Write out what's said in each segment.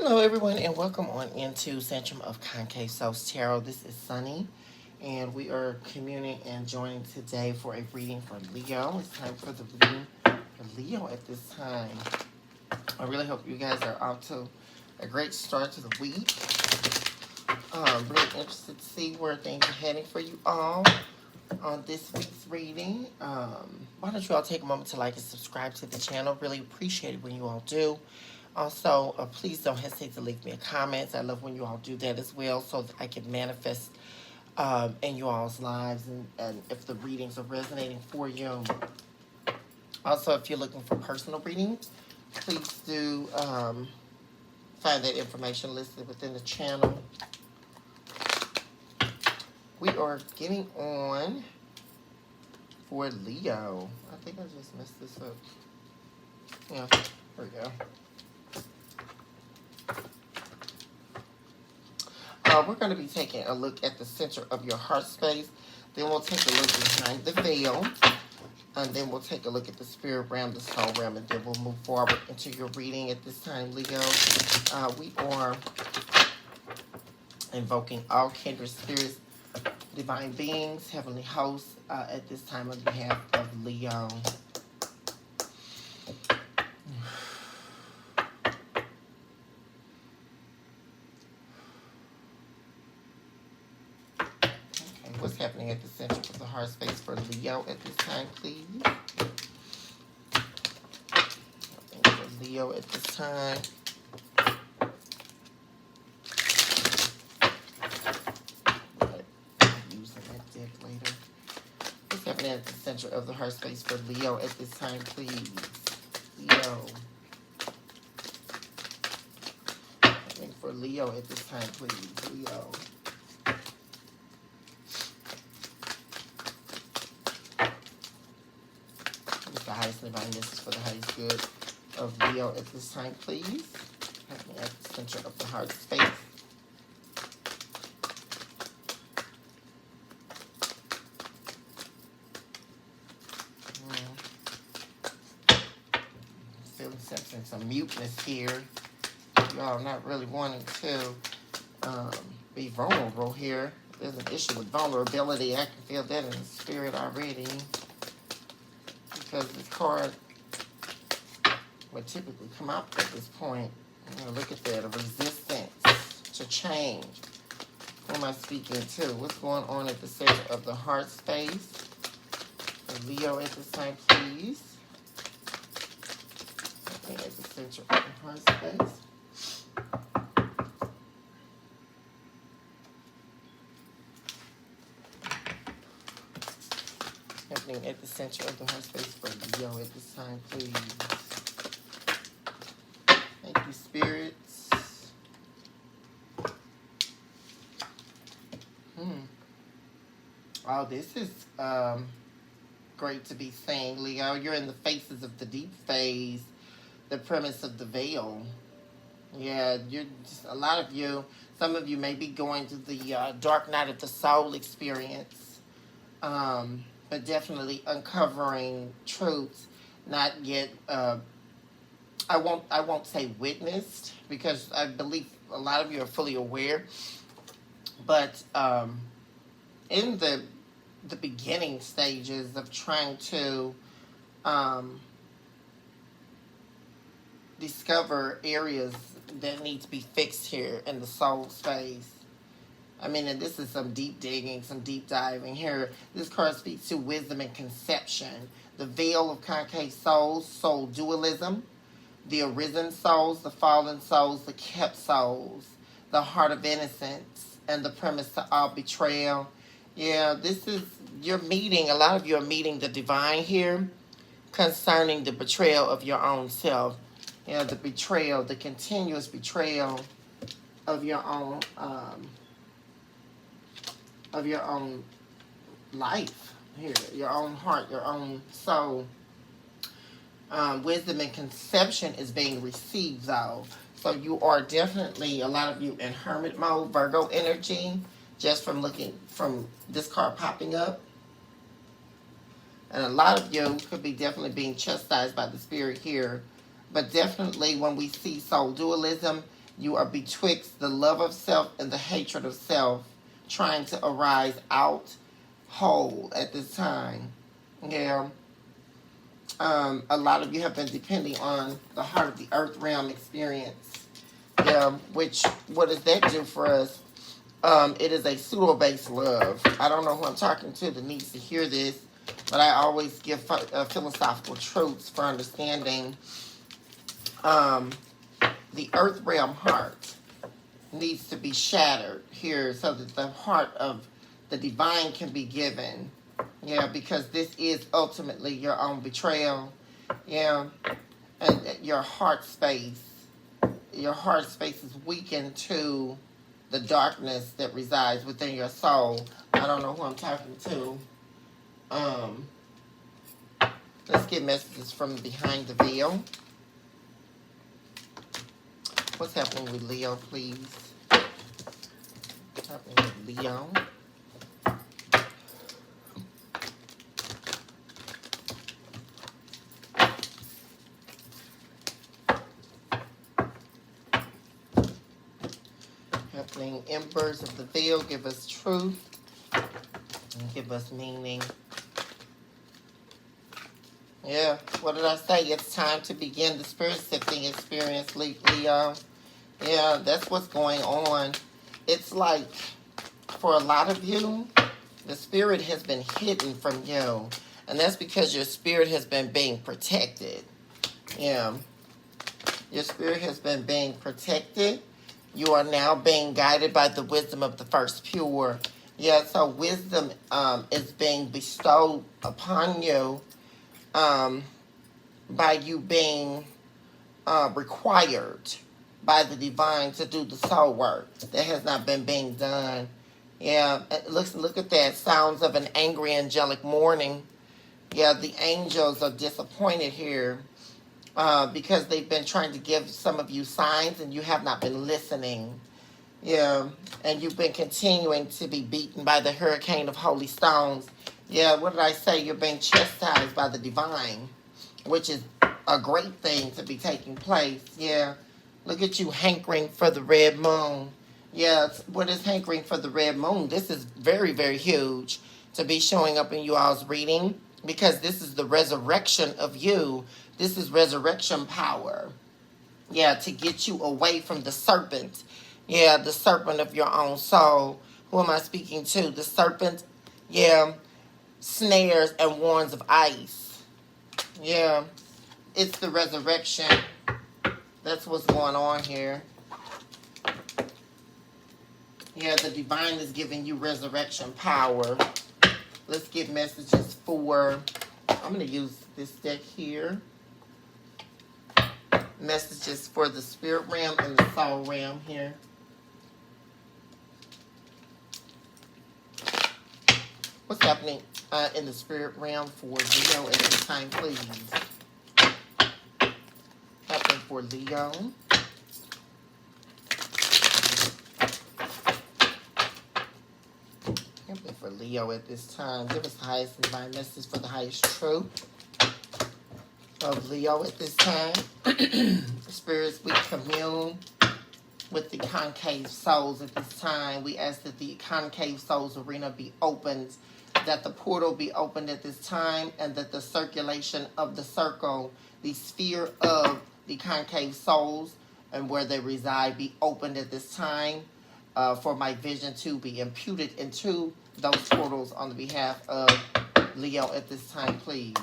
Hello, everyone, and welcome on into Centrum of Concave Souls Tarot. This is Sunny, and we are communing and joining today for a reading for Leo. It's time for the reading for Leo at this time. I really hope you guys are off to a great start to the week. Really interested to see where things are heading for you all on this week's reading. Why don't you all take a moment to like and subscribe to the channel? Really appreciate it when you all do. Also, please don't hesitate to leave me a comment. I love when you all do that as well, so that I can manifest in you all's lives and if the readings are resonating for you. Also, if you're looking for personal readings, please do find that information listed within the channel. We are getting on for Leo. I think I just messed this up. Yeah, there we go. We're going to be taking a look at the center of your heart space. Then we'll take a look behind the veil. And then we'll take a look at the spirit realm, the soul realm, and then we'll move forward into your reading at this time, Leo. We are invoking all kindred spirits, divine beings, heavenly hosts, at this time on behalf of Leo. What's happening at the center of the heart space for Leo at this time, please? For Leo at this time. Using that deck later. What's happening at the center of the heart space for Leo at this time, please? Leo. Happening for Leo at this time, please. Leo. The highest divine message for the highest good of Leo at this time, please. Happening at the center of the heart space. Feeling some muteness here. Y'all not really wanting to be vulnerable here. There's an issue with vulnerability. I can feel that in the spirit already. Because this card would typically come up at this point. Look at that, a resistance to change. Who am I speaking to? What's going on at the center of the heart space? For Leo at this time, please. At the center of the heart space. Happening at the center of the heart space for Leo at this time, please. Thank you, spirits. Oh, this is great to be saying, Leo. You're in the phases of the deep phase, the premise of the veil. Yeah, you're just, a lot of you, some of you may be going through the dark night of the soul experience. But definitely uncovering truths not yet, I won't say witnessed, because I believe a lot of you are fully aware, but in the beginning stages of trying to discover areas that need to be fixed here in the soul space. I mean, and this is some deep digging, some deep diving here. This card speaks to wisdom and conception. The veil of concave souls, soul dualism. The arisen souls, the fallen souls, the kept souls. The heart of innocence, and the premise to all betrayal. Yeah, this is, you're meeting, a lot of you are meeting the divine here concerning the betrayal of your own self. Yeah, the betrayal, the continuous betrayal of your own life here, your own heart, your own soul. Wisdom and conception is being received, though. So you are definitely, a lot of you, in hermit mode, Virgo energy, just from looking, from this card popping up. And a lot of you could be definitely being chastised by the spirit here. But definitely when we see soul dualism, You are betwixt the love of self and the hatred of self, trying to arise out whole at this time. Yeah. A lot of you have been depending on the heart of the earth realm experience. Yeah, which, what does that do for us? It is a pseudo-based love. I don't know who I'm talking to that needs to hear this, but I always give philosophical truths for understanding. The earth realm heart needs to be shattered here so that the heart of the divine can be given. Yeah, because this is ultimately your own betrayal. Yeah, and your heart space. Your heart space is weakened to the darkness that resides within your soul. I don't know who I'm talking to. Let's get messages from behind the veil. What's happening with Leo, please? What's happening with Leo? Happening embers of the veil give us truth and give us meaning. Yeah, what did I say? It's time to begin the spirit sifting experience, Leo. Yeah, that's what's going on. It's like, for a lot of you, the spirit has been hidden from you. And that's because your spirit has been being protected. Yeah. Your spirit has been being protected. You are now being guided by the wisdom of the first pure. Yeah, so wisdom is being bestowed upon you by you being required by the divine to do the soul work that has not been being done. Yeah, look at that. Sounds of an angry angelic mourning. Yeah, the angels are disappointed here because they've been trying to give some of you signs and you have not been listening. Yeah, and you've been continuing to be beaten by the hurricane of holy stones. Yeah, what did I say? You're being chastised by the divine, which is a great thing to be taking place. Yeah, look at you hankering for the red moon. Yeah, what is hankering for the red moon? This is very, very huge to be showing up in you all's reading because this is the resurrection of you. This is resurrection power. Yeah, to get you away from the serpent. Yeah, the serpent of your own soul. Who am I speaking to? The serpent, yeah, snares and warns of ice. Yeah, it's the resurrection. That's what's going on here. Yeah, the divine is giving you resurrection power. Let's get messages for, I'm going to use this deck here. Messages for the spirit realm and the soul realm here. What's happening in the spirit realm for Leo at this time, please? Happening for Leo. Happening for Leo at this time. Give us the highest divine message for the highest truth of Leo at this time. Spirits, we commune with the concave souls at this time. We ask that the concave souls arena be opened, that the portal be opened at this time, and that the circulation of the circle, the sphere of the concave souls and where they reside be opened at this time for my vision to be imputed into those portals on the behalf of Leo at this time, please.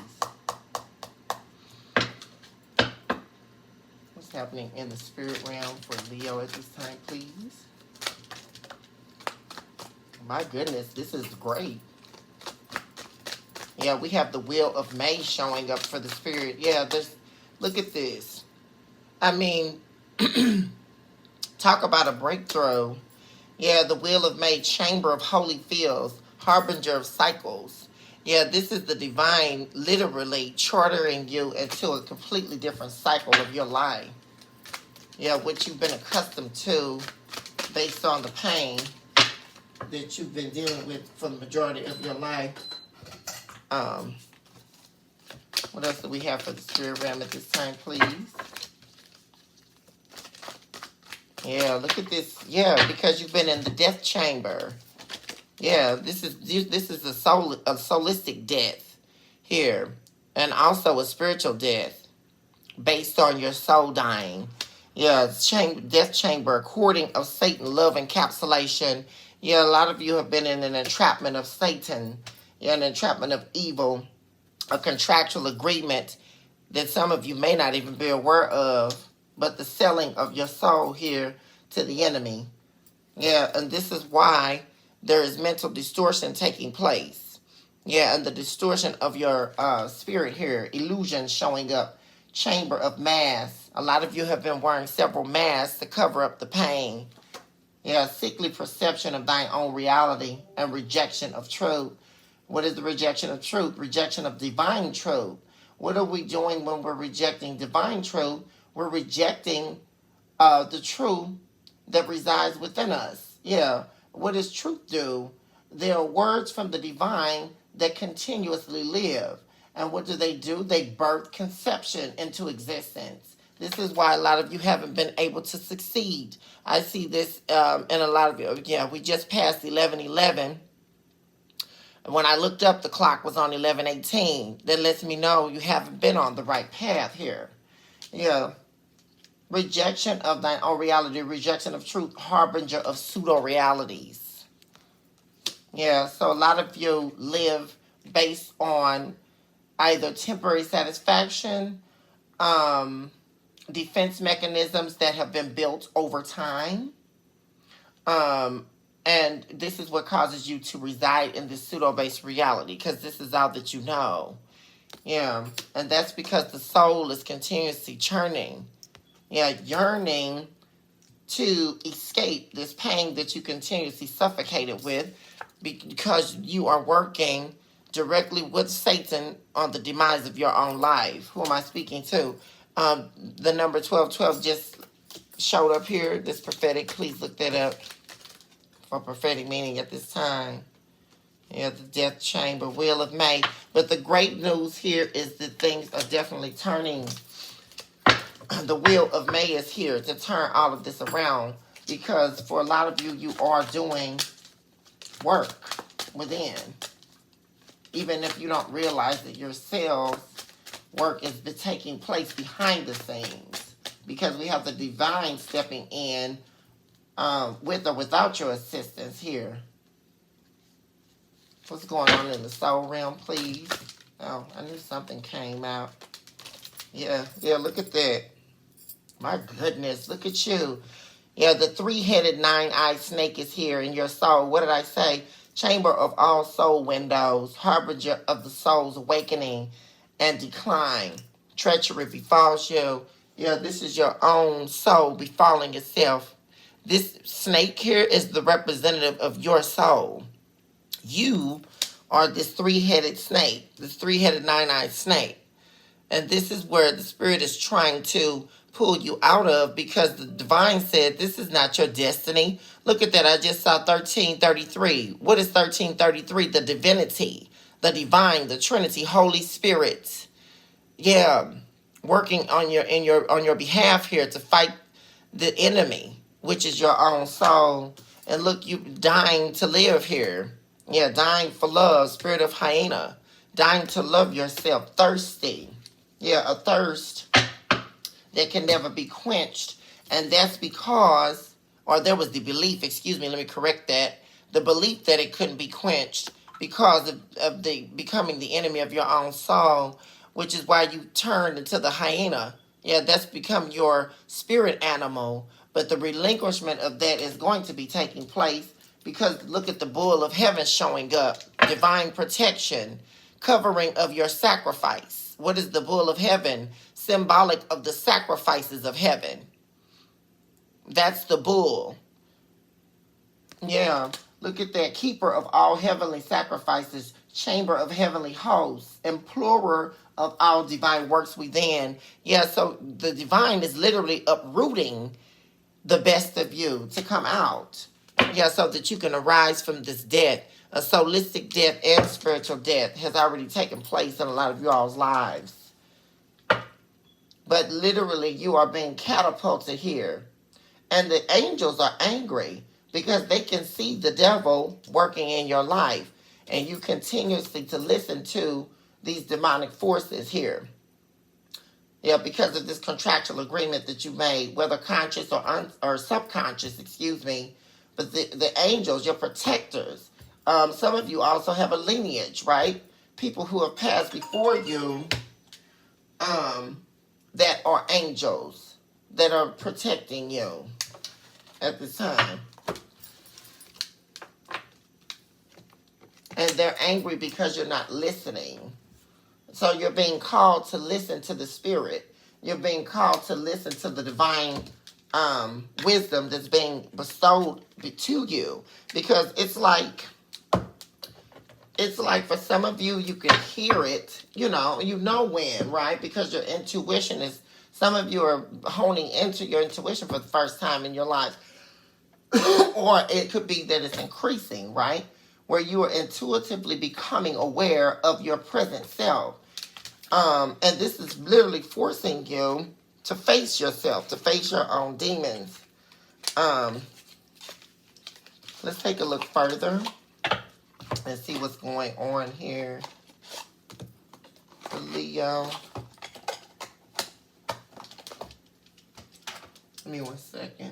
What's happening in the spirit realm for Leo at this time, please? My goodness, this is great. Yeah, we have the Wheel of May showing up for the spirit. Yeah, look at this. I mean, talk about a breakthrough. Yeah, the Wheel of May, Chamber of Holy Fields, Harbinger of Cycles. Yeah, this is the divine literally chartering you into a completely different cycle of your life. Yeah, what you've been accustomed to based on the pain that you've been dealing with for the majority of your life. What else do we have for the spirit realm at this time, please? Yeah, look at this. Yeah, because you've been in the death chamber. Yeah, this is a soulistic death here, and also a spiritual death based on your soul dying. Yeah, death chamber, courting of Satan, love encapsulation. Yeah, a lot of you have been in an entrapment of Satan. Yeah, an entrapment of evil, a contractual agreement that some of you may not even be aware of, but the selling of your soul here to the enemy. Yeah, and this is why there is mental distortion taking place. Yeah, and the distortion of your spirit here, illusion showing up, chamber of masks. A lot of you have been wearing several masks to cover up the pain. Yeah, sickly perception of thine own reality and rejection of truth. What is the rejection of truth? Rejection of divine truth. What are we doing when we're rejecting divine truth? We're rejecting the truth that resides within us. Yeah. What does truth do? There are words from the divine that continuously live. And what do? They birth conception into existence. This is why a lot of you haven't been able to succeed. I see this in a lot of you. Yeah, we just passed 11:11. When I looked up, the clock was on 11:18. That lets me know you haven't been on the right path here. Yeah. Rejection of thine own reality, rejection of truth, harbinger of pseudo realities. Yeah, so a lot of you live based on either temporary satisfaction, defense mechanisms that have been built over time. And this is what causes you to reside in this pseudo-based reality, because this is all that you know. Yeah, and that's because the soul is continuously churning. Yeah, yearning to escape this pain that you continuously suffocated with, because you are working directly with Satan on the demise of your own life. Who am I speaking to? The number 1212 just showed up here. This prophetic, please look that up for prophetic meaning at this time. Yeah, the death chamber, wheel of May. But the great news here is that things are definitely turning. The wheel of May is here to turn all of this around, because for a lot of you, you are doing work within. Even if you don't realize that yourselves, work is taking place behind the scenes, because we have the divine stepping in with or without your assistance here. What's going on in the soul realm, please? Oh, I knew something came out. Yeah, look at that. My goodness, look at you. Yeah, the three-headed, nine-eyed snake is here in your soul. What did I say? Chamber of all soul windows, harbinger of the soul's awakening and decline. Treachery befalls you. Yeah, this is your own soul befalling itself. This snake here is the representative of your soul. You are this three-headed snake, this three-headed, nine-eyed snake. And this is where the spirit is trying to pull you out of, because the divine said this is not your destiny. Look at that. I just saw 1333. What is 1333? The divinity, the divine, the Trinity, Holy Spirit. Yeah, working on your behalf here to fight the enemy, which is your own soul. And look, you dying to live here. Yeah, dying for love, spirit of hyena, dying to love yourself, thirsty. Yeah, a thirst that can never be quenched. And that's because, or there was the belief, excuse me, let me correct that, the belief that it couldn't be quenched because of the becoming the enemy of your own soul, which is why you turned into the hyena. Yeah, that's become your spirit animal. But the relinquishment of that is going to be taking place, because look at the bull of heaven showing up. Divine protection, covering of your sacrifice. What is the bull of heaven? Symbolic of the sacrifices of heaven. That's the bull. Yeah, look at that. Keeper of all heavenly sacrifices, chamber of heavenly hosts, implorer of all divine works within. Yeah, so the divine is literally uprooting the best of you to come out. Yeah, so that you can arise from this death. A soulistic death and spiritual death has already taken place in a lot of you all's lives. But literally, you are being catapulted here. And the angels are angry because they can see the devil working in your life. And you continuously to listen to these demonic forces here. Yeah, because of this contractual agreement that you made, whether conscious or subconscious, excuse me. But the angels, your protectors. Some of you also have a lineage, right? People who have passed before you that are angels that are protecting you at the time. And they're angry because you're not listening. So you're being called to listen to the Spirit. You're being called to listen to the divine wisdom that's being bestowed to you. Because it's like for some of you, you can hear it, you know when, right? Because your intuition is, some of you are honing into your intuition for the first time in your life. Or it could be that it's increasing, right? Where you are intuitively becoming aware of your present self. And this is literally forcing you to face yourself, to face your own demons. Let's take a look further and see what's going on here for Leo. Give me 1 second.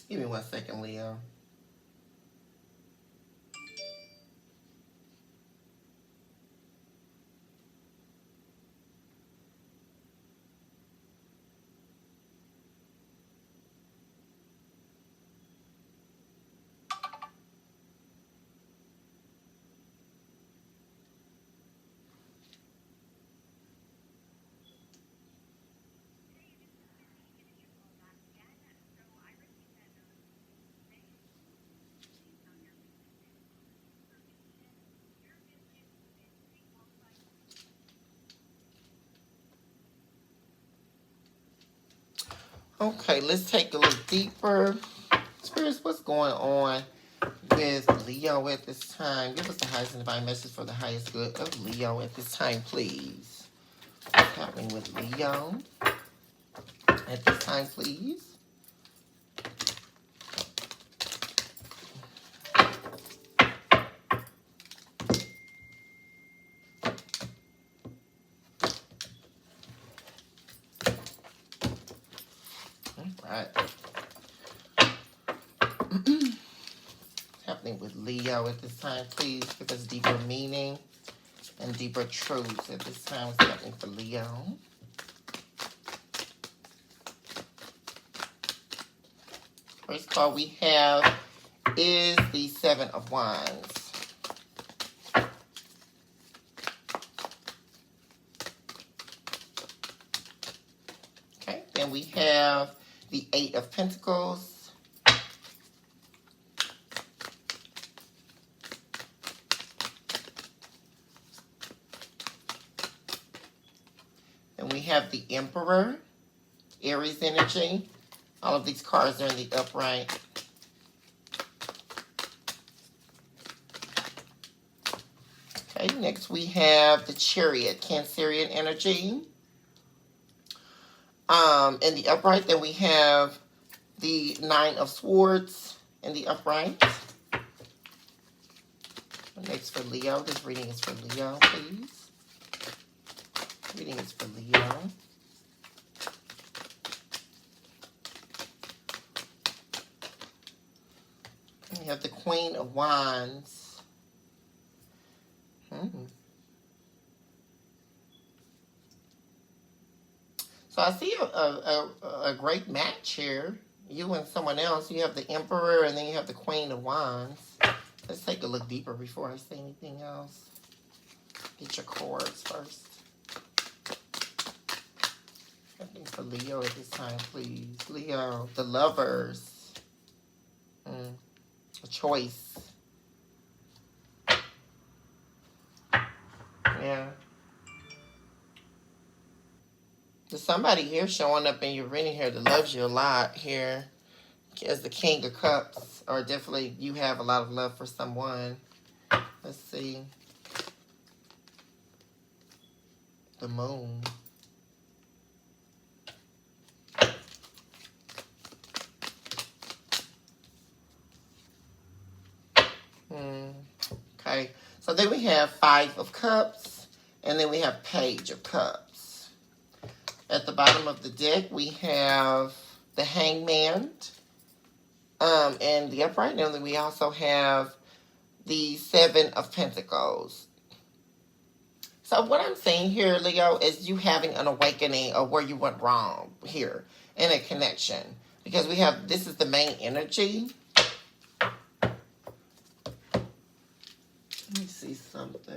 Give me 1 second, Leo. Okay, let's take a look deeper. Spirits, what's going on with Leo at this time? Give us the highest and divine message for the highest good of Leo at this time, please. What's happening with Leo at this time, please? All right. Happening with Leo at this time, please give us deeper meaning and deeper truths at this time. What's happening for Leo? First card we have is the Seven of Wands. Okay, then we have the Eight of Pentacles. And we have the Emperor, Aries energy. All of these cards are in the upright. Okay, next we have the Chariot, Cancerian energy. In the upright, then we have the Nine of Swords in the upright. Next for Leo. This reading is for Leo, please. Reading is for Leo. We have the Queen of Wands. So I see a great match here. You and someone else. You have the Emperor and then you have the Queen of Wands. Let's take a look deeper before I say anything else. Get your cards first. Something for Leo at this time, please. Leo, the Lovers. A choice. Yeah. There's somebody here showing up in your reading here that loves you a lot here. as the King of Cups, or definitely you have a lot of love for someone. Let's see. The Moon. Okay. So then we have Five of Cups, and then we have Page of Cups. At the bottom of the deck, we have the Hangman, and the upright. And then we also have the Seven of Pentacles. So what I'm saying here, Leo, is you having an awakening of where you went wrong here in a connection. Because we have, this is the main energy. Let me see something.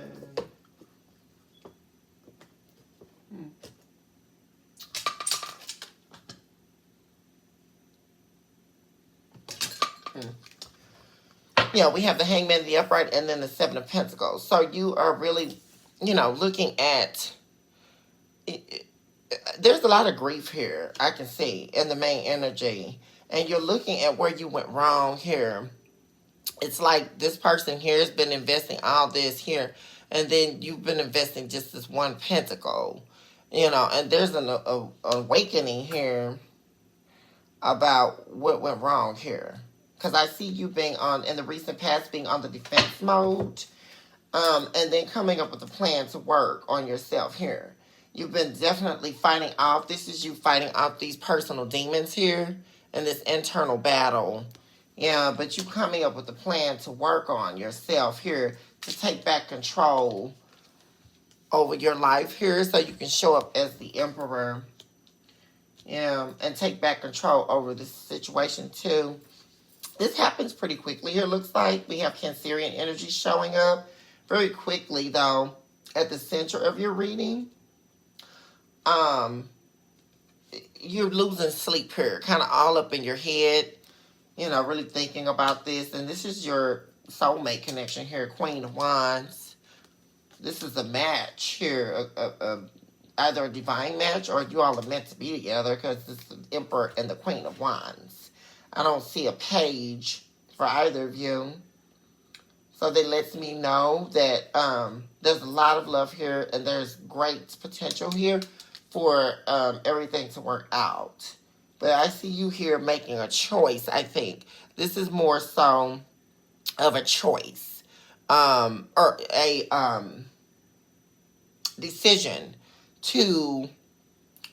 Yeah, we have the Hangman, the upright, and then the Seven of Pentacles. So you are really, looking at, there's a lot of grief here, I can see, in the main energy. And you're looking at where you went wrong here. It's like this person here has been investing all this here, and then you've been investing just this one pentacle, and there's an awakening here about what went wrong here. Because I see you being in the recent past, being on the defense mode, and then coming up with a plan to work on yourself here. You've been definitely fighting off, this is you fighting off these personal demons here in this internal battle. Yeah, but you coming up with a plan to work on yourself here to take back control over your life here so you can show up as the Emperor. Yeah, and take back control over this situation too. This happens pretty quickly here, looks like. We have Cancerian energy showing up very quickly, though, at the center of your reading. You're losing sleep here, kind of all up in your head, really thinking about this. And this is your soulmate connection here, Queen of Wands. This is a match here, either a divine match or you all are meant to be together because this is the Emperor and the Queen of Wands. I don't see a page for either of you. So that lets me know that there's a lot of love here and there's great potential here for everything to work out. But I see you here making a choice, I think. This is more so of a choice. Or a decision to,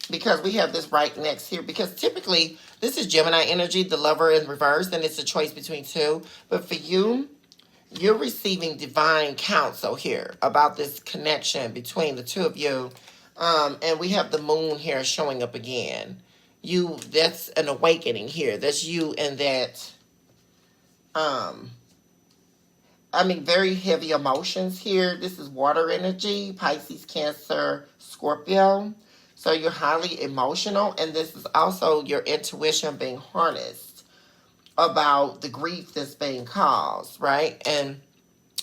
because we have this right next here, because typically this is Gemini energy, the Lover in reverse, and it's a choice between two. But for you, you're receiving divine counsel here about this connection between the two of you. And we have the Moon here showing up again. That's an awakening here. That's you and that, very heavy emotions here. This is water energy, Pisces, Cancer, Scorpio. So you're highly emotional, and this is also your intuition being harnessed about the grief that's being caused, right? And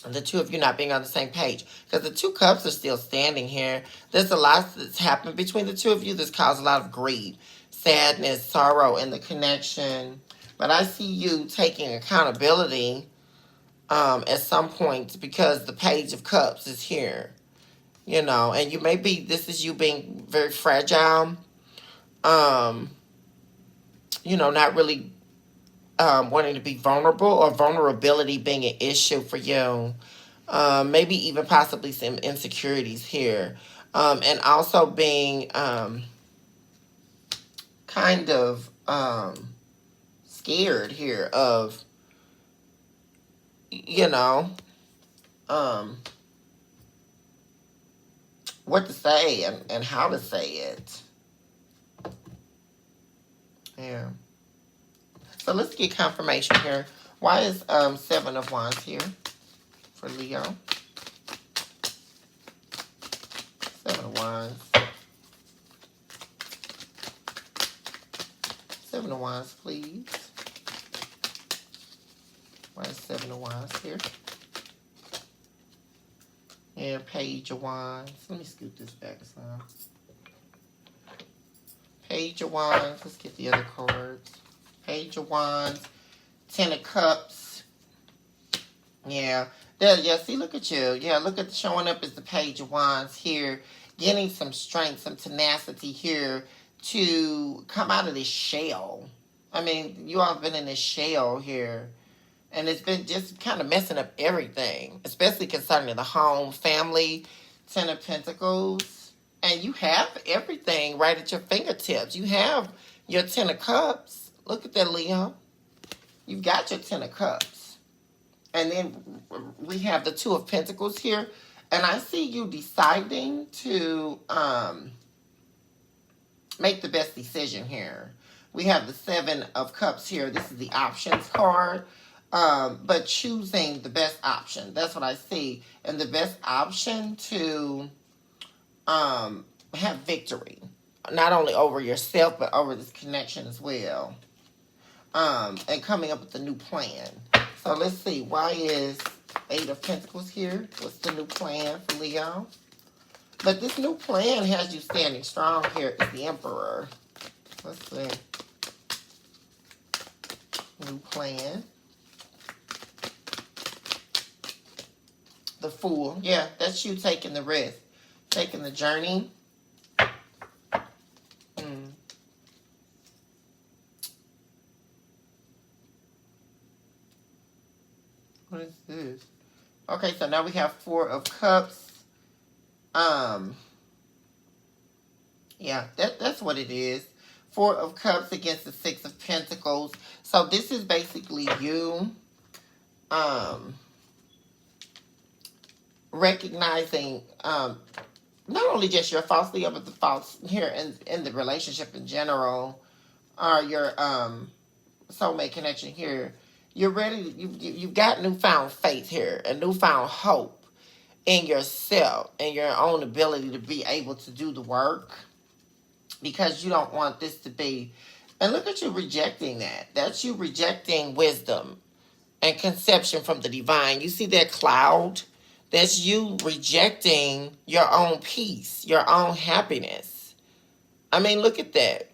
the two of you not being on the same page. Because the two cups are still standing here. There's a lot that's happened between the two of you that's caused a lot of grief, sadness, sorrow in the connection. But I see you taking accountability at some point because the Page of Cups is here. And you may be, this is you being very fragile. Not really wanting to be vulnerable, or vulnerability being an issue for you. Maybe even possibly some insecurities here. And also being kind of scared here of, what to say and how to say it. Yeah. So let's get confirmation here. Why is Seven of Wands here for Leo? Seven of Wands. Seven of Wands, please. Why is Seven of Wands here? And Page of Wands. Let me scoot this back some. Page of Wands. Let's get the other cards. Page of Wands, Ten of Cups. Yeah. There, yeah, see, look at you. Yeah, look at showing up as the Page of Wands here. Getting some strength, some tenacity here to come out of this shell. I mean, you all have been in this shell here. And it's been just kind of messing up everything, especially concerning the home, family, Ten of Pentacles. And you have everything right at your fingertips. You have your Ten of Cups. Look at that, Leo. You've got your Ten of Cups. And then we have the Two of Pentacles here. And I see you deciding to make the best decision here. We have the Seven of Cups here. This is the options card. But choosing the best option. That's what I see. And the best option to have victory. Not only over yourself, but over this connection as well. And coming up with a new plan. So let's see. Why is Eight of Pentacles here? What's the new plan for Leo? But this new plan has you standing strong here. It's the Emperor. Let's see. New plan. The Fool. Yeah, that's you taking the risk. Taking the journey. What is this? Okay, so now we have Four of Cups. Yeah, that's what it is. Four of Cups against the Six of Pentacles. So this is basically you recognizing not only just your faults, Leo, but the faults here in the relationship in general, or your soulmate connection here. You're ready. You've got newfound faith here, a newfound hope in yourself and your own ability to be able to do the work, because you don't want this to be. And look at you rejecting that. That's you rejecting wisdom and conception from the divine. You see that cloud? That's you rejecting your own peace, your own happiness. I mean, look at that.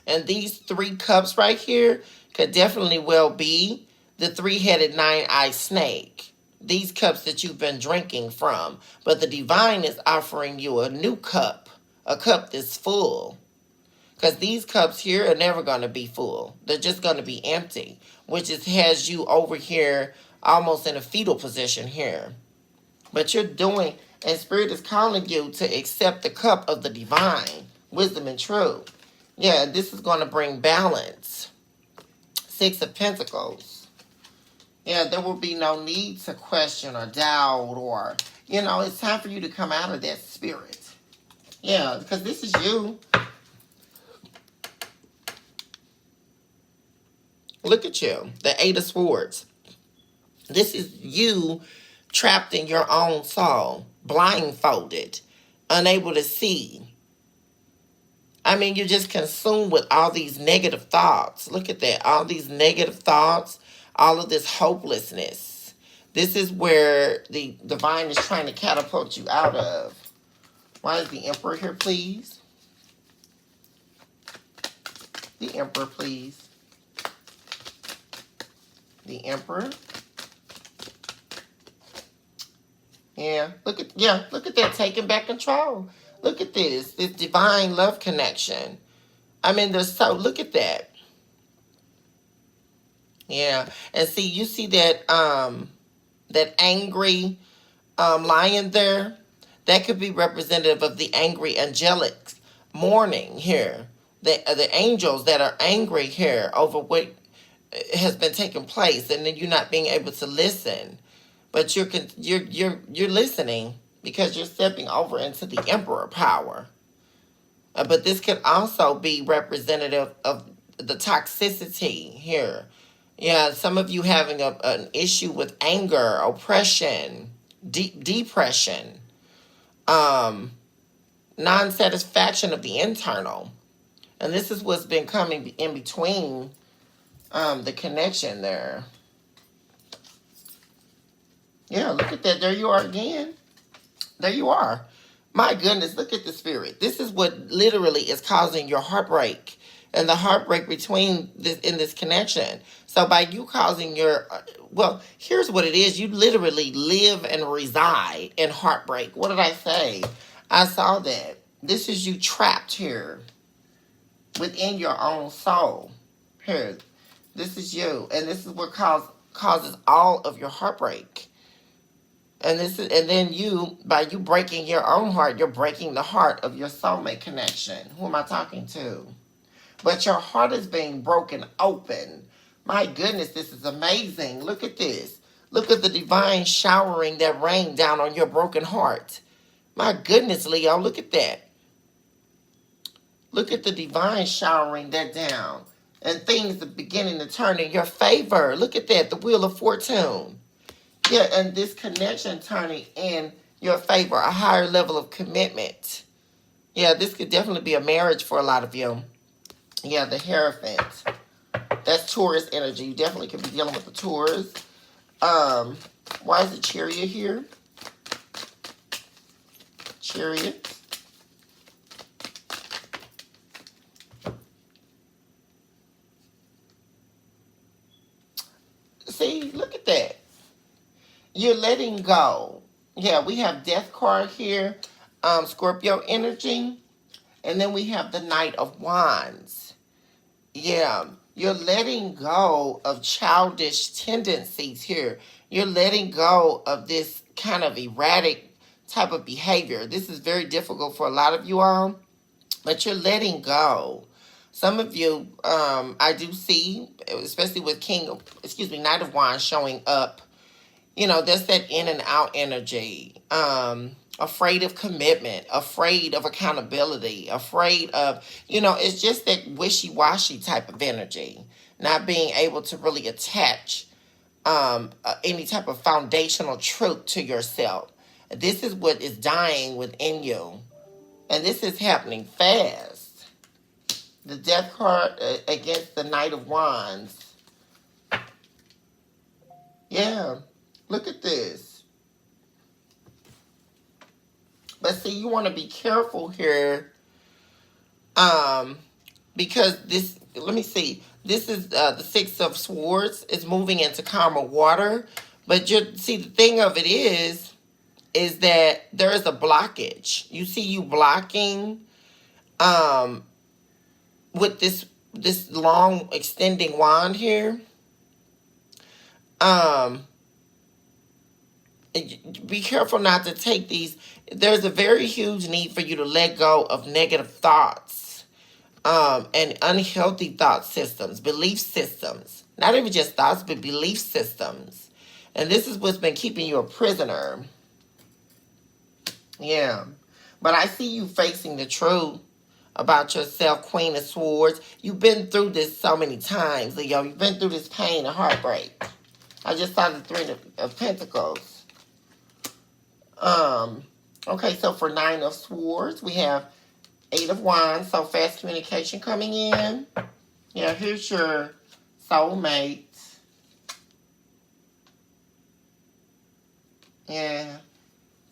And these three cups right here could definitely well be the three-headed, nine-eyed snake. These cups that you've been drinking from. But the divine is offering you a new cup. A cup that's full. Because these cups here are never going to be full. They're just going to be empty. Which has you over here almost in a fetal position here. But you're doing, and Spirit is calling you to accept the cup of the divine. Wisdom and truth. Yeah, this is going to bring balance. Six of Pentacles. Yeah, there will be no need to question or doubt or, it's time for you to come out of that spirit. Yeah, because this is you. Look at you. The Eight of Swords. This is you trapped in your own soul. Blindfolded. Unable to see. I mean, you're just consumed with all these negative thoughts. Look at that. All these negative thoughts. All of this hopelessness. This is where the divine is trying to catapult you out of. Why is the Emperor here, please? The Emperor, please. The Emperor. Yeah, look at that, taking back control. Look at this divine love connection. I mean, look at that. Yeah, and see, you see that that angry lion there? That could be representative of the angry angelic mourning here. The angels that are angry here over what has been taking place, and then you're not being able to listen. But you're listening because you're stepping over into the Emperor power. But this could also be representative of the toxicity here. Yeah, some of you having an issue with anger, oppression, depression, non-satisfaction of the internal. And this is what's been coming in between the connection there. Yeah, look at that. There you are again. There you are. My goodness, look at the spirit. This is what literally is causing your heartbreak and the heartbreak between this in this connection. So by you causing your well, here's what it is. You literally live and reside in heartbreak. What did I say? I saw that. This is you trapped here within your own soul. Here. This is you. And this is what causes all of your heartbreak. And then you, by you breaking your own heart, you're breaking the heart of your soulmate connection. Who am I talking to? But your heart is being broken open. My goodness, this is amazing. Look at this. Look at the divine showering that rained down on your broken heart. My goodness, Leo, look at that. Look at the divine showering that down. And things are beginning to turn in your favor. Look at that, the wheel of fortune. Yeah, and this connection turning in your favor, a higher level of commitment. Yeah, this could definitely be a marriage for a lot of you. Yeah, the Hierophant. That's Taurus energy. You definitely could be dealing with the Taurus. Why is the Chariot here? Chariot. See, look at that. You're letting go. Yeah, we have Death card here. Scorpio energy. And then we have the Knight of Wands. Yeah, you're letting go of childish tendencies here. You're letting go of this kind of erratic type of behavior. This is very difficult for a lot of you all, but you're letting go. Some of you, I do see, especially with Knight of Wands showing up. You know, that's that in and out energy. Afraid of commitment, afraid of accountability, afraid of, it's just that wishy-washy type of energy. Not being able to really attach any type of foundational truth to yourself. This is what is dying within you. And this is happening fast. The Death card against the Knight of Wands. Yeah. Look at this. But see, you want to be careful here. Because this, let me see. This is the Six of Swords. It's moving into calmer water. But see, the thing of it is that there is a blockage. You see you blocking with this long extending wand here. Be careful not to take these. There's a very huge need for you to let go of negative thoughts and unhealthy thought systems, belief systems. Not even just thoughts, but belief systems. And this is what's been keeping you a prisoner. Yeah. But I see you facing the truth about yourself, Queen of Swords. You've been through this so many times, Leo. You've been through this pain and heartbreak. I just saw the Three of Pentacles. Okay, so for Nine of Swords, we have Eight of Wands, so fast communication coming in. Yeah, here's your soulmate. Yeah.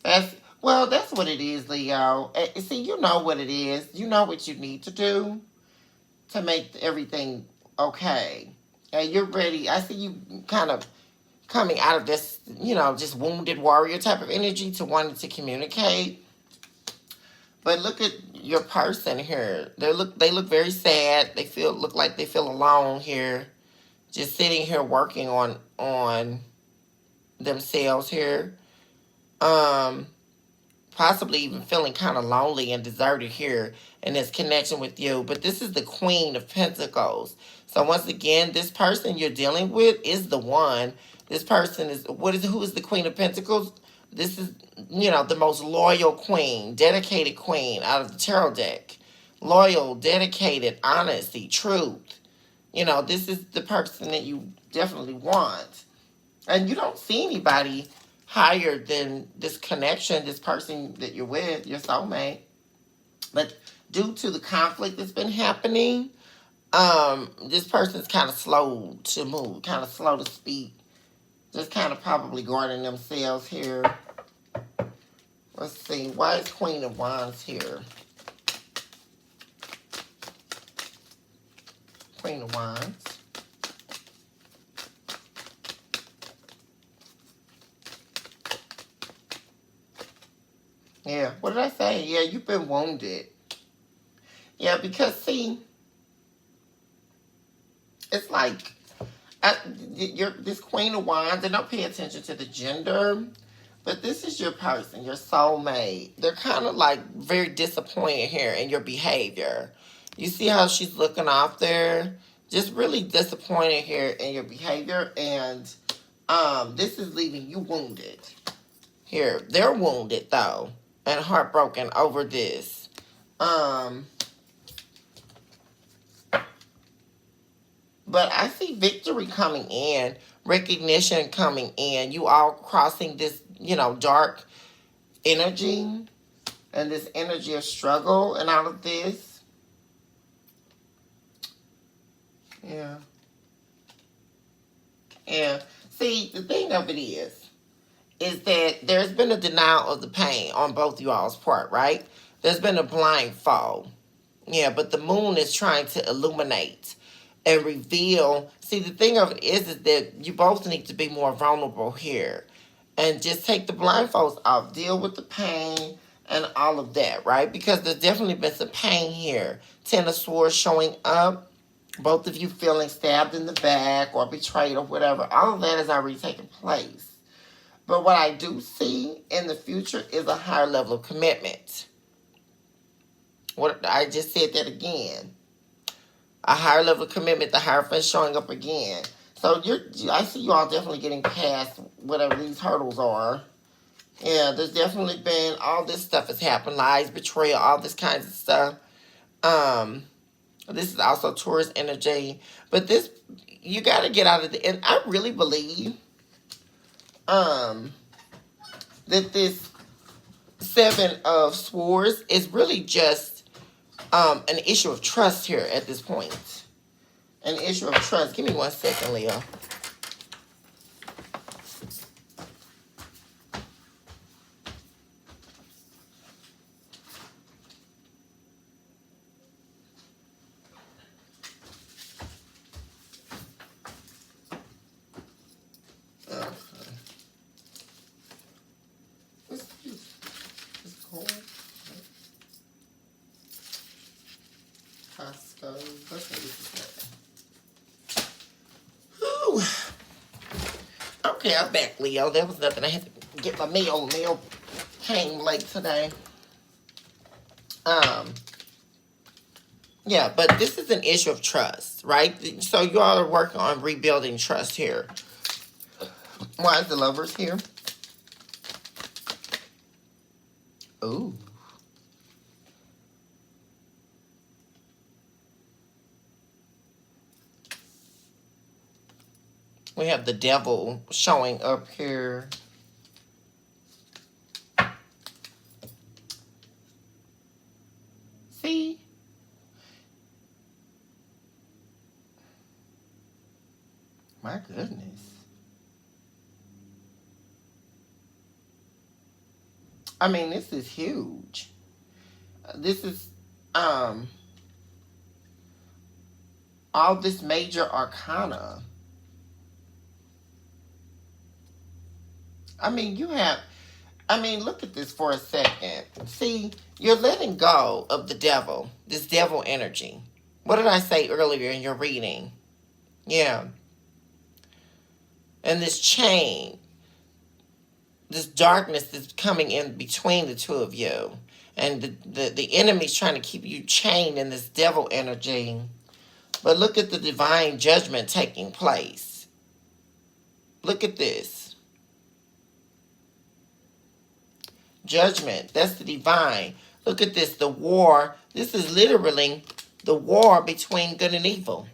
That's what it is, Leo. See, you know what it is. You know what you need to do to make everything okay. And you're ready. I see you kind of coming out of this, just wounded warrior type of energy to wanting to communicate. But look at your person here. They look very sad. Look like they feel alone here. Just sitting here working on themselves here. Possibly even feeling kind of lonely and deserted here in this connection with you. But this is the Queen of Pentacles. So once again, this person you're dealing with is the one. This person who is the Queen of Pentacles? This is, the most loyal queen, dedicated queen out of the tarot deck. Loyal, dedicated, honesty, truth. This is the person that you definitely want. And you don't see anybody higher than this connection, this person that you're with, your soulmate. But due to the conflict that's been happening, this person's kind of slow to move, kind of slow to speak. Just kind of probably guarding themselves here. Let's see. Why is Queen of Wands here? Queen of Wands. Yeah, what did I say? Yeah, you've been wounded. Yeah, because see, it's like you're this Queen of Wands, and don't pay attention to the gender, but this is your person, your soulmate. They're kind of like very disappointed here in your behavior. You see how she's looking off there? Just really disappointed here in your behavior, and this is leaving you wounded. Here, they're wounded though, and heartbroken over this. But I see victory coming in, recognition coming in. You all crossing this, dark energy and this energy of struggle and all of this. Yeah. Yeah. See, the thing of it is that there's been a denial of the pain on both you all's part, right? There's been a blindfold. Yeah, but the moon is trying to illuminate and reveal. See, the thing of it is that you both need to be more vulnerable here. And just take the blindfolds off. Deal with the pain and all of that, right? Because there's definitely been some pain here. Ten of Swords showing up. Both of you feeling stabbed in the back or betrayed or whatever. All of that has already taken place. But what I do see in the future is a higher level of commitment. What I just said that again. A higher level of commitment, the Hierophant showing up again. So I see you all definitely getting past whatever these hurdles are. Yeah, there's definitely been all this stuff has happened. Lies, betrayal, all this kinds of stuff. This is also Taurus energy. But this, you got to get out of the, and I really believe that this Seven of Swords is really just an issue of trust here at this point. An issue of trust. Give me 1 second, Leo. Okay, I'm back, Leo. There was nothing. I had to get my mail. Mail came late today. Yeah, but this is an issue of trust, right? So you all are working on rebuilding trust here. Why is the Lovers here? Ooh. We have the Devil showing up here. See? My goodness. I mean, this is huge. This is, all this major arcana. I mean, look at this for a second. See, you're letting go of the devil, this devil energy. What did I say earlier in your reading? Yeah. And this chain, this darkness that's coming in between the two of you. And the enemy's trying to keep you chained in this devil energy. But look at the divine judgment taking place. Look at this. Judgment, that's the divine. Look at this, the war. This is literally the war between good and evil.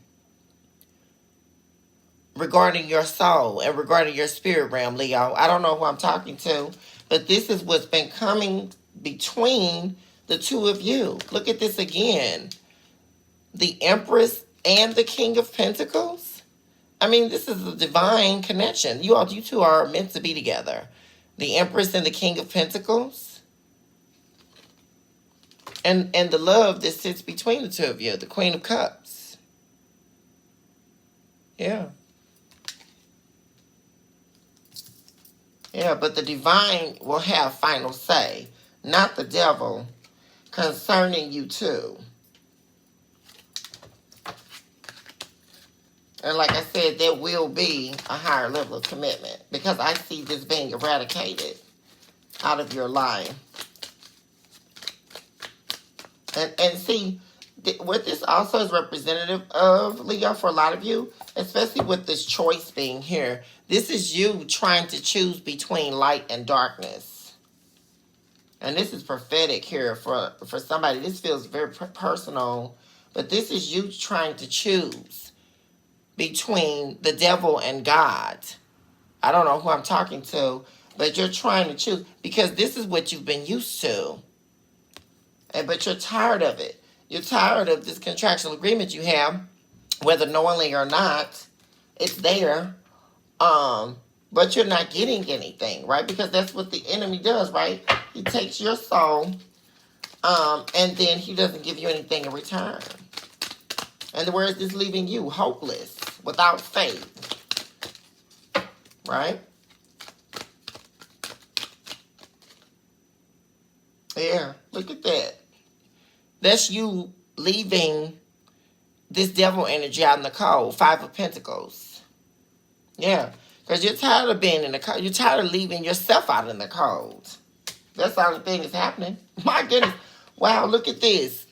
Regarding your soul and regarding your spirit realm, Leo. I don't know who I'm talking to, but this is what's been coming between the two of you. Look at this again. The Empress and the King of Pentacles. I mean, this is a divine connection. You two are meant to be together. The Empress and the King of Pentacles. And the love that sits between the two of you. The Queen of Cups. Yeah. Yeah, but the divine will have final say, not the devil, concerning you too. And like I said, there will be a higher level of commitment because I see this being eradicated out of your life. And see, what this also is representative of, Leo, for a lot of you, especially with this choice being here, this is you trying to choose between light and darkness. And this is prophetic here for somebody. This feels very personal, but this is you trying to choose between the devil and God. I don't know who I'm talking to, but you're trying to choose because this is what you've been used to. But you're tired of it. You're tired of this contractual agreement you have, whether knowingly or not. It's there, but you're not getting anything, right? Because that's what the enemy does, right? He takes your soul, and then he doesn't give you anything in return. And where is this leaving you? Hopeless, without faith, right? Yeah, look at that. That's you leaving this devil energy out in the cold. 5 of Pentacles. Yeah, because you're tired of being in the cold. You're tired of leaving yourself out in the cold. That's the only thing that's happening. My goodness. Wow, look at this.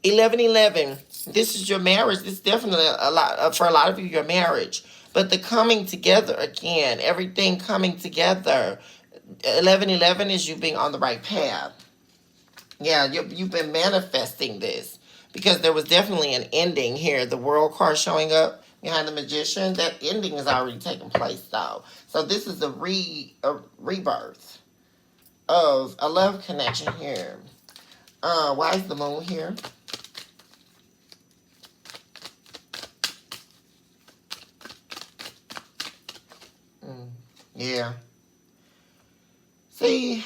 1111. This is your marriage. This is definitely a lot for a lot of you, your marriage. But the coming together again, everything coming together. 1111 is you being on the right path. Yeah, you've been manifesting this because there was definitely an ending here. The World card showing up behind the Magician. That ending has already taken place, though. So this is a rebirth of a love connection here. Why is the Moon here? Yeah. See,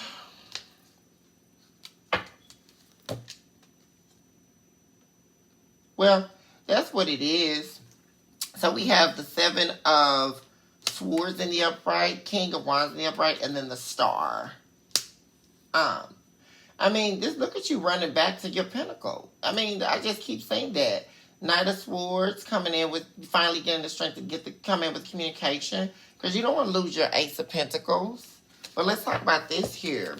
well, that's what it is. So we have the 7 of Swords in the upright, King of Wands in the upright, and then the Star. I mean, just look at you running back to your pinnacle. I mean, I just keep saying that. Knight of Swords coming in with finally getting the strength to come in with communication because you don't want to lose your Ace of Pentacles. But let's talk about this here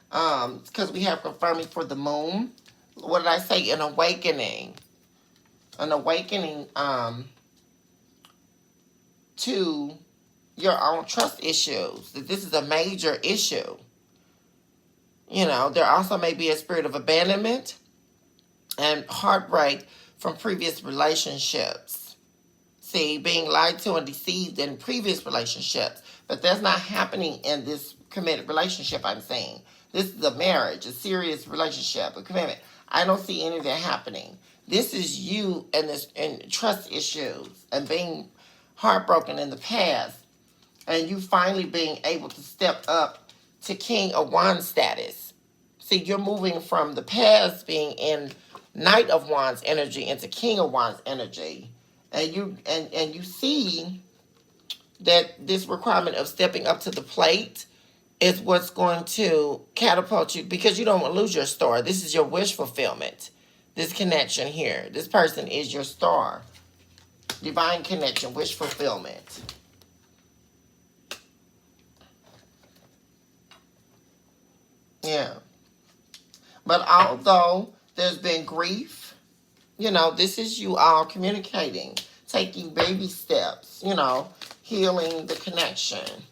because we have confirming for the Moon. What did I say? An awakening. An awakening to your own trust issues. That this is a major issue. You know, there also may be a spirit of abandonment and heartbreak from previous relationships. See, being lied to and deceived in previous relationships. But that's not happening in this committed relationship, I'm saying. This is a marriage, a serious relationship, a commitment. I don't see any of that happening. This is you and trust issues and being heartbroken in the past. And you finally being able to step up to King of Wands status. See, you're moving from the past being in Knight of Wands energy into King of Wands energy. And you see that this requirement of stepping up to the plate is what's going to catapult you because you don't want to lose your star. This is your wish fulfillment. This connection here. This person is your star. Divine connection, wish fulfillment. Yeah. But although there's been grief, you know, this is you all communicating, taking baby steps, you know, healing the connection.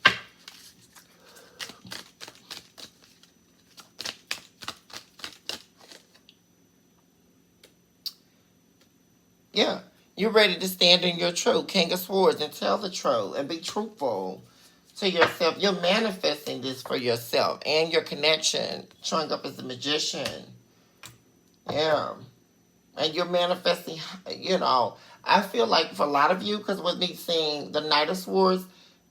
Yeah. You're ready to stand in your truth, King of Swords, and tell the truth and be truthful to yourself. You're manifesting this for yourself and your connection, showing up as a magician. Yeah. And you're manifesting, you know, I feel like for a lot of you, because with me seeing the Knight of Swords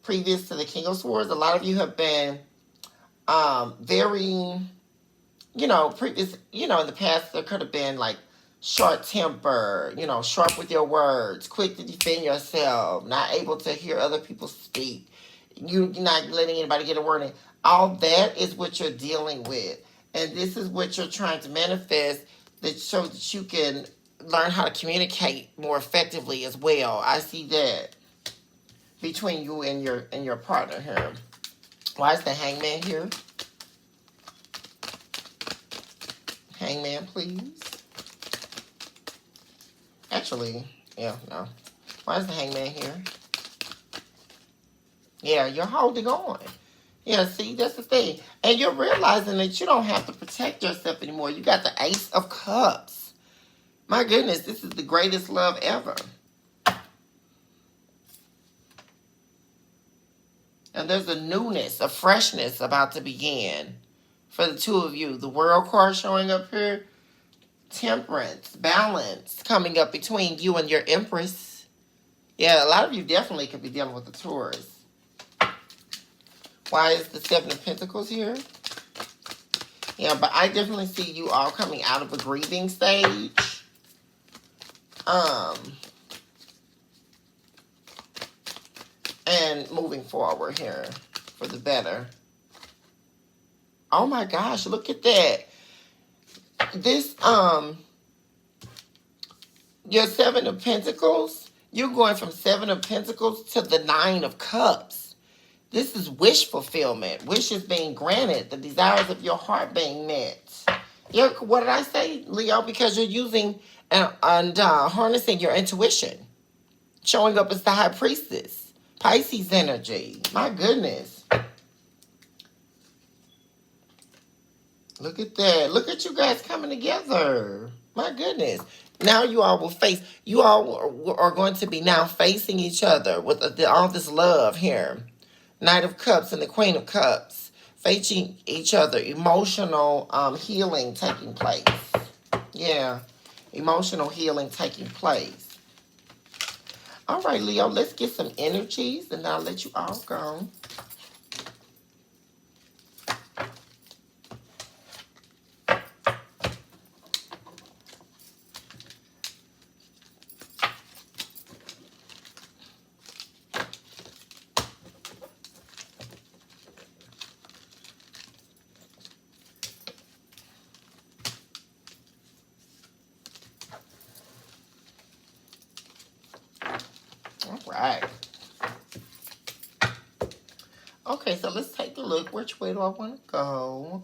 previous to the King of Swords, a lot of you have been very, you know, previous, you know, in the past there could have been like short temper, you know, sharp with your words, quick to defend yourself, not able to hear other people speak, you're not letting anybody get a word in. All that is what you're dealing with. And this is what you're trying to manifest so that you can learn how to communicate more effectively as well. I see that between you and your partner here. Why is the hangman here? Hangman, please. Actually, yeah, no. Why is the hangman here? Yeah, you're holding on. Yeah, see, that's the thing. And you're realizing that you don't have to protect yourself anymore. You got the Ace of Cups. My goodness, this is the greatest love ever. And there's a newness, a freshness about to begin for the two of you. The World card showing up here. Temperance, balance coming up between you and your Empress. Yeah, a lot of you definitely could be dealing with the Taurus. Why is the Seven of Pentacles here? Yeah, but I definitely see you all coming out of a grieving stage. And moving forward here for the better. Oh my gosh, look at that. This, your Seven of Pentacles, you're going from Seven of Pentacles to the Nine of Cups. This is wish fulfillment. Wishes being granted. The desires of your heart being met. Yeah, what did I say, Leo? Because you're using and harnessing your intuition. Showing up as the High Priestess. Pisces energy. My goodness. Look at that. Look at you guys coming together. My goodness. Now you all will face, you all are going to be now facing each other with all this love here. Knight of Cups and the Queen of Cups. Facing each other. Emotional healing taking place. Yeah. Emotional healing taking place. All right, Leo, let's get some energies and I'll let you all go. Right. Okay, so let's take a look. Which way do I want to go?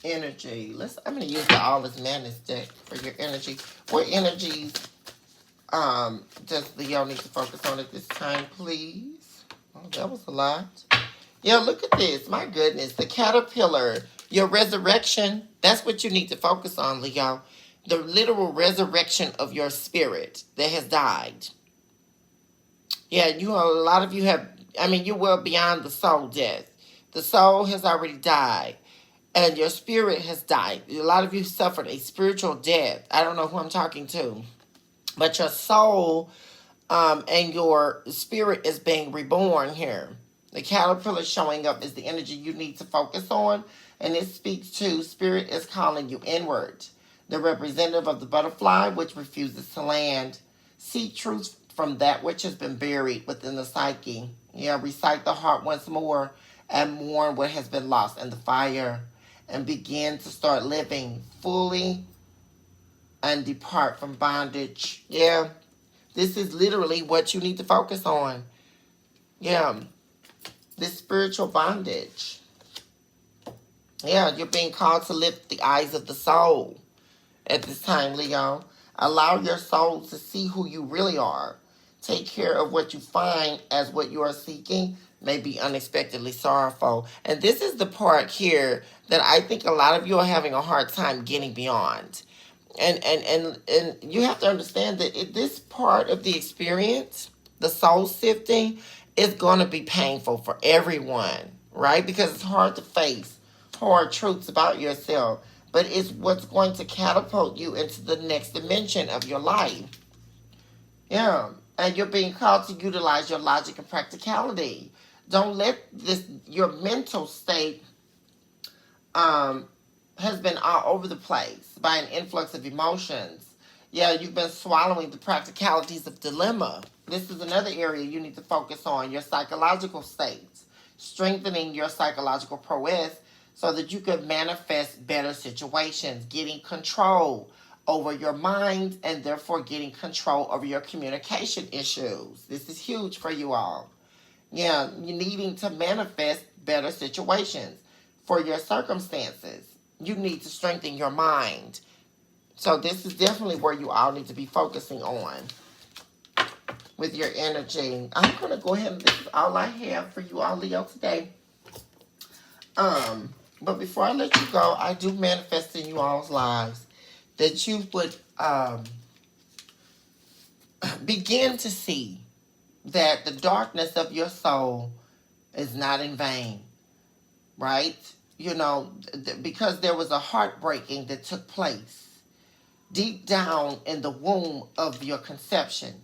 Energy. I'm gonna use the All Is Madness deck for your energy. What energies does Leo need to focus on at this time, please? Oh, that was a lot. Yeah, look at this. My goodness. The caterpillar. Your resurrection. That's what you need to focus on, Leo. The literal resurrection of your spirit that has died. Yeah, a lot of you have, you're well beyond the soul death. The soul has already died, and your spirit has died. A lot of you suffered a spiritual death. I don't know who I'm talking to, but your soul and your spirit is being reborn here. The caterpillar showing up is the energy you need to focus on, and it speaks to spirit is calling you inward. The representative of the butterfly, which refuses to land. Seek truth from that which has been buried within the psyche. Yeah, recite the heart once more and mourn what has been lost in the fire. And begin to start living fully and depart from bondage. Yeah, this is literally what you need to focus on. Yeah, this spiritual bondage. Yeah, you're being called to lift the eyes of the soul. At this time, Leo, allow your soul to see who you really are. Take care of what you find, as what you are seeking may be unexpectedly sorrowful. And this is the part here that I think a lot of you are having a hard time getting beyond. And you have to understand that this part of the experience, the soul sifting, is going to be painful for everyone, right? Because it's hard to face hard truths about yourself. But it's what's going to catapult you into the next dimension of your life. Yeah. And you're being called to utilize your logic and practicality. Don't let your mental state um, has been all over the place by an influx of emotions. Yeah, you've been swallowing the practicalities of dilemma. This is another area you need to focus on, your psychological states, strengthening your psychological prowess so that you could manifest better situations, getting control over your mind and therefore getting control over your communication issues. This is huge for you all. Yeah, you needing to manifest better situations for your circumstances. You need to strengthen your mind. So this is definitely where you all need to be focusing on with your energy. I'm gonna go ahead and this is all I have for you all, Leo, today. But before I let you go, I do manifest in you all's lives that you would begin to see that the darkness of your soul is not in vain, right? You know, because there was a heartbreaking that took place deep down in the womb of your conception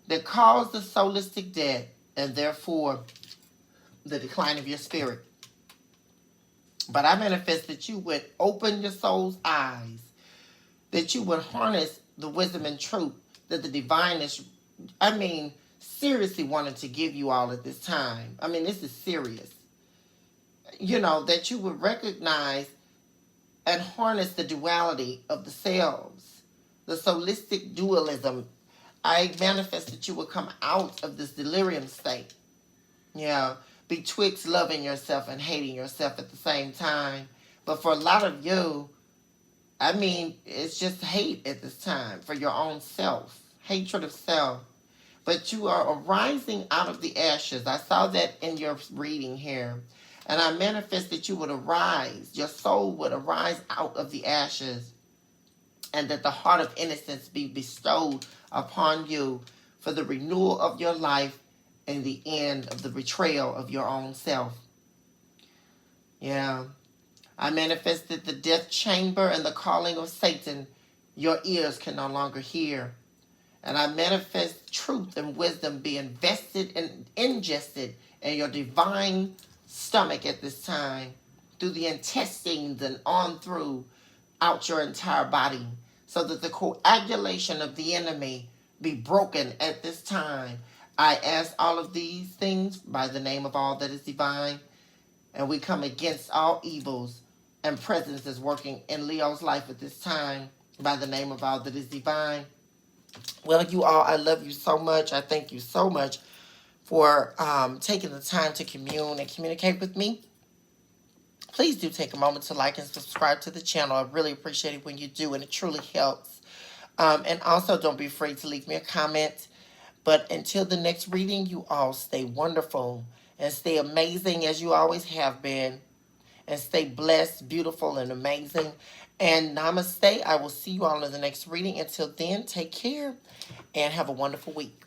that caused the soulistic death and therefore the decline of your spirit. But I manifest that you would open your soul's eyes, that you would harness the wisdom and truth that the divine is, seriously wanted to give you all at this time. This is serious. You know, that you would recognize and harness the duality of the selves, the solistic dualism. I manifest that you will come out of this delirium state. Yeah, betwixt loving yourself and hating yourself at the same time. But for a lot of you, it's just hate at this time for your own self, hatred of self. But you are arising out of the ashes. I saw that in your reading here. And I manifest that you would arise, your soul would arise out of the ashes, and that the heart of innocence be bestowed upon you for the renewal of your life and the end of the betrayal of your own self. Yeah. I manifested the death chamber and the calling of Satan your ears can no longer hear. And I manifest truth and wisdom be invested and ingested in your divine stomach at this time, through the intestines and on through out your entire body, so that the coagulation of the enemy be broken at this time. I ask all of these things by the name of all that is divine, and we come against all evils and presences working in Leo's life at this time by the name of all that is divine. Well, you all, I love you so much. I thank you so much for taking the time to commune and communicate with me. Please do take a moment to like and subscribe to the channel. I really appreciate it when you do, and it truly helps. And also, don't be afraid to leave me a comment. But until the next reading, you all stay wonderful and stay amazing as you always have been. And stay blessed, beautiful, and amazing. And namaste. I will see you all in the next reading. Until then, take care and have a wonderful week.